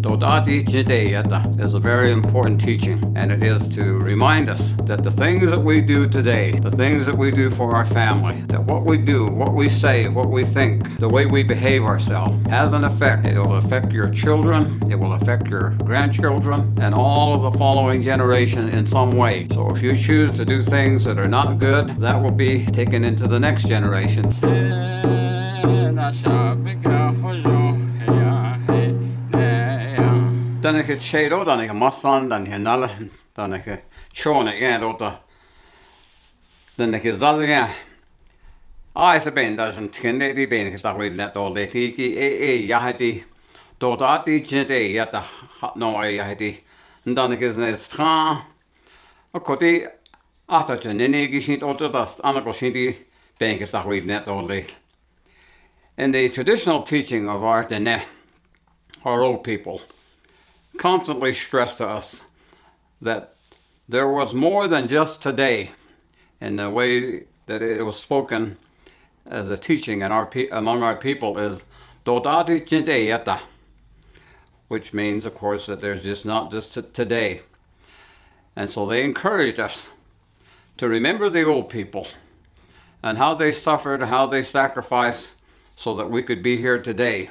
Dodati Jideyata is a very important teaching, and it is to remind us that the things that we do today, the things that we do for our family, that what we do, what we say, what we think, the way we behave ourselves has an effect. It will affect your children, it will affect your grandchildren, and all of the following generation in some way. So if you choose to do things that are not good, that will be taken into the next generation. Tänne se otan eikä massan tänne nällä tänne chone igen tänne zaziga ai se benda sen kenne di ben kita wille tolle tiki ei jahti ati jete jata no ei jahti tänne kesne stra akoti ahta jene gishit ototas anako sinti ben kita wille tolle. In the traditional teaching of our old people constantly stressed to us that there was more than just today in the way that it was spoken as a teaching among our people is dodati jideyata, which means, of course, that there's just not just today. And so they encouraged us to remember the old people and how they suffered, how they sacrificed so that we could be here today.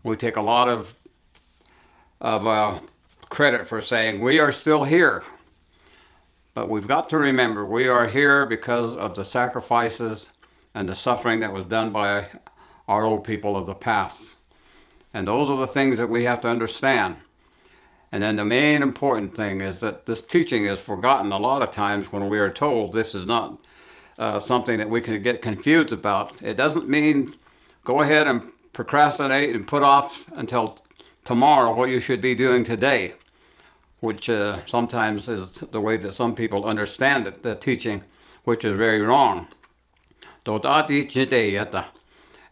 We take a lot of credit for saying we are still here. But we've got to remember we are here because of the sacrifices and the suffering that was done by our old people of the past. And those are the things that we have to understand. And then the main important thing is that this teaching is forgotten a lot of times when we are told this is not something that we can get confused about. It doesn't mean go ahead and procrastinate and put off until tomorrow what you should be doing today, which sometimes is the way that some people understand it, the teaching, which is very wrong. Dodati Jideyata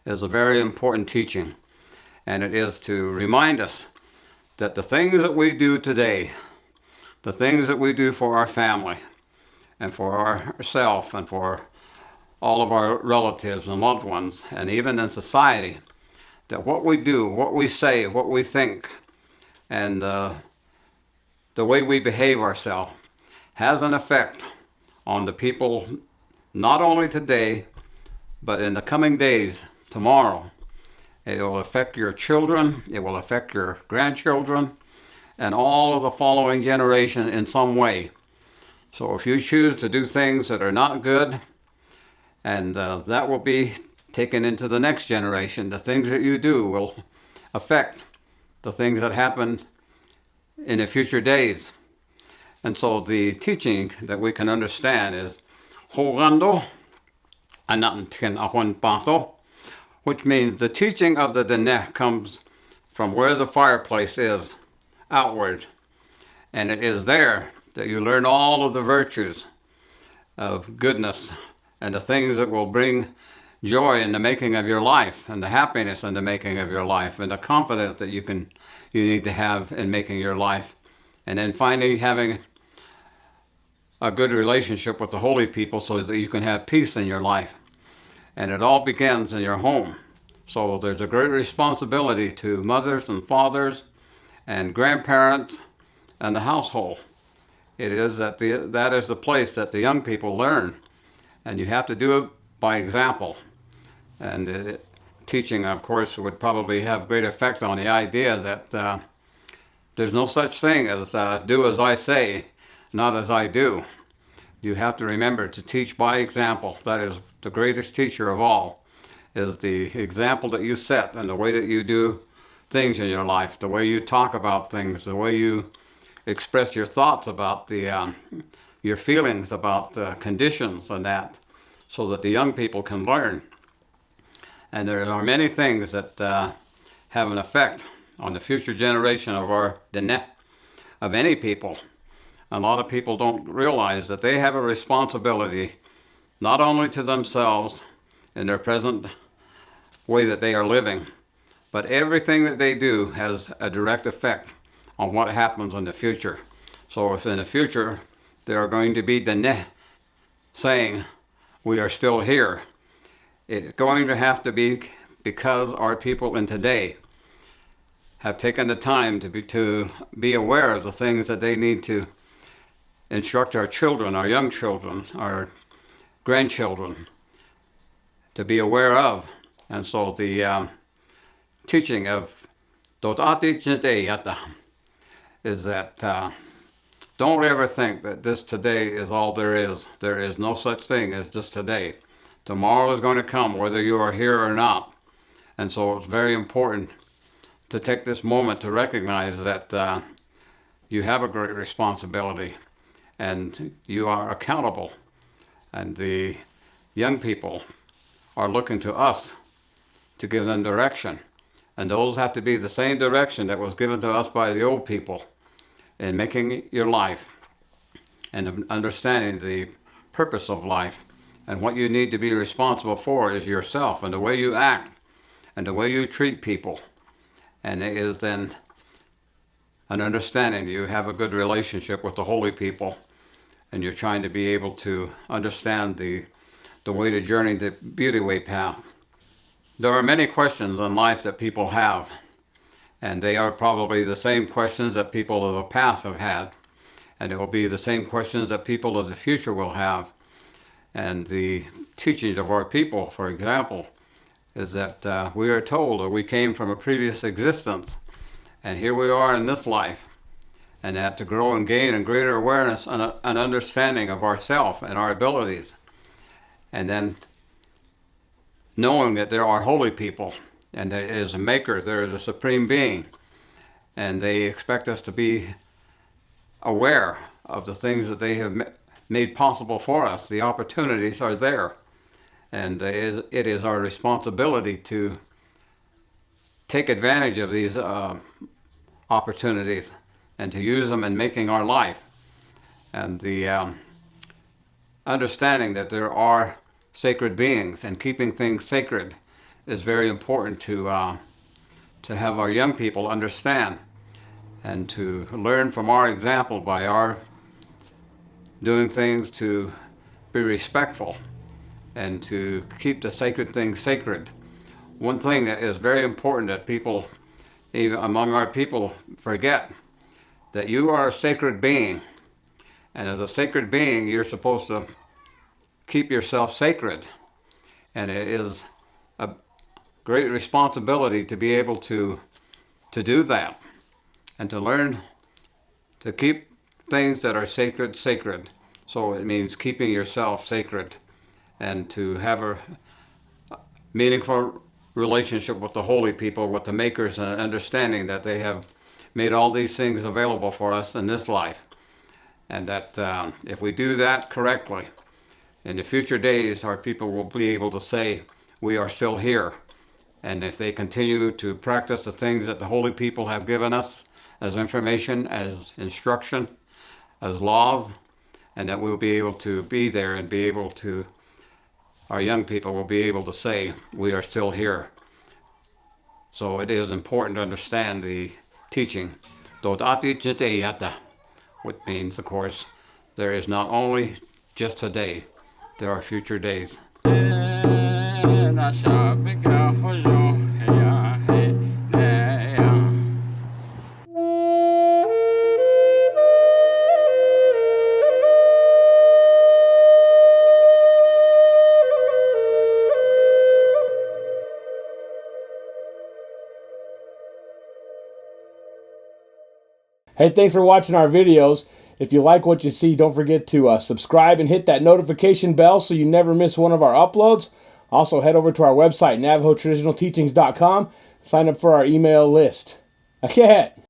is a very important teaching, and it is to remind us that the things that we do today, the things that we do for our family and for ourselves and for all of our relatives and loved ones, and even in society, that what we do, what we say, what we think, and the way we behave ourselves has an effect on the people not only today, but in the coming days, tomorrow. It will affect your children, it will affect your grandchildren, and all of the following generation in some way. So if you choose to do things that are not good, and that will be taken into the next generation. The things that you do will affect the things that happen in the future days. And so the teaching that we can understand is Hogando Anantin Ahon Pato, which means the teaching of the Dene comes from where the fireplace is, outward. And it is there that you learn all of the virtues of goodness and the things that will bring joy in the making of your life, and the happiness in the making of your life, and the confidence that you need to have in making your life. And then finally having a good relationship with the holy people so that you can have peace in your life. And it all begins in your home. So there's a great responsibility to mothers and fathers and grandparents and the household. It is that is the place that the young people learn. And you have to do it by example. And teaching, of course, would probably have great effect on the idea that there's no such thing as do as I say, not as I do. You have to remember to teach by example. That is the greatest teacher of all, is the example that you set and the way that you do things in your life, the way you talk about things, the way you express your thoughts about your feelings about conditions and that, so that the young people can learn. And there are many things that have an effect on the future generation of any people. A lot of people don't realize that they have a responsibility not only to themselves in their present way that they are living, but everything that they do has a direct effect on what happens in the future. So if in the future there are going to be Dene saying, we are still here, it's going to have to be because our people in today have taken the time to be aware of the things that they need to instruct our children, our young children, our grandchildren to be aware of. And so the teaching of Dotati Jinte Yata is that don't ever think that this today is all there is. There is no such thing as just today. Tomorrow is going to come whether you are here or not. And so it's very important to take this moment to recognize that you have a great responsibility and you are accountable. And the young people are looking to us to give them direction. And those have to be the same direction that was given to us by the old people in making your life and understanding the purpose of life. And what you need to be responsible for is yourself and the way you act and the way you treat people. And it is then an understanding you have a good relationship with the holy people and you're trying to be able to understand the way to journey the beauty way path. There are many questions in life that people have, and they are probably the same questions that people of the past have had, and it will be the same questions that people of the future will have. And the teachings of our people, for example, is that we are told that we came from a previous existence, and here we are in this life, and that to grow and gain a greater awareness and an understanding of ourself and our abilities, and then knowing that there are holy people, and there is a maker, there is a supreme being, and they expect us to be aware of the things that they have made possible for us. The opportunities are there, and it is our responsibility to take advantage of these opportunities and to use them in making our life. And the understanding that there are sacred beings and keeping things sacred is very important to have our young people understand and to learn from our example by our doing things to be respectful and to keep the sacred things sacred. One thing that is very important that people, even among our people, forget, that you are a sacred being, and as a sacred being you're supposed to keep yourself sacred, and it is a great responsibility to be able to do that and to learn to keep things that are sacred sacred. So it means keeping yourself sacred and to have a meaningful relationship with the holy people, with the makers, and understanding that they have made all these things available for us in this life, and that if we do that correctly, in the future days our people will be able to say we are still here. And if they continue to practice the things that the holy people have given us as information, as instruction, as laws, and that we will be able to be there and be able to, our young people will be able to say we are still here. So it is important to understand the teaching, Dodati Jiteyata, which means, of course, there is not only just today, there are future days. Hey, thanks for watching our videos. If you like what you see, don't forget to subscribe and hit that notification bell so you never miss one of our uploads. Also, head over to our website, NavajoTraditionalTeachings.com. Sign up for our email list. Ahead.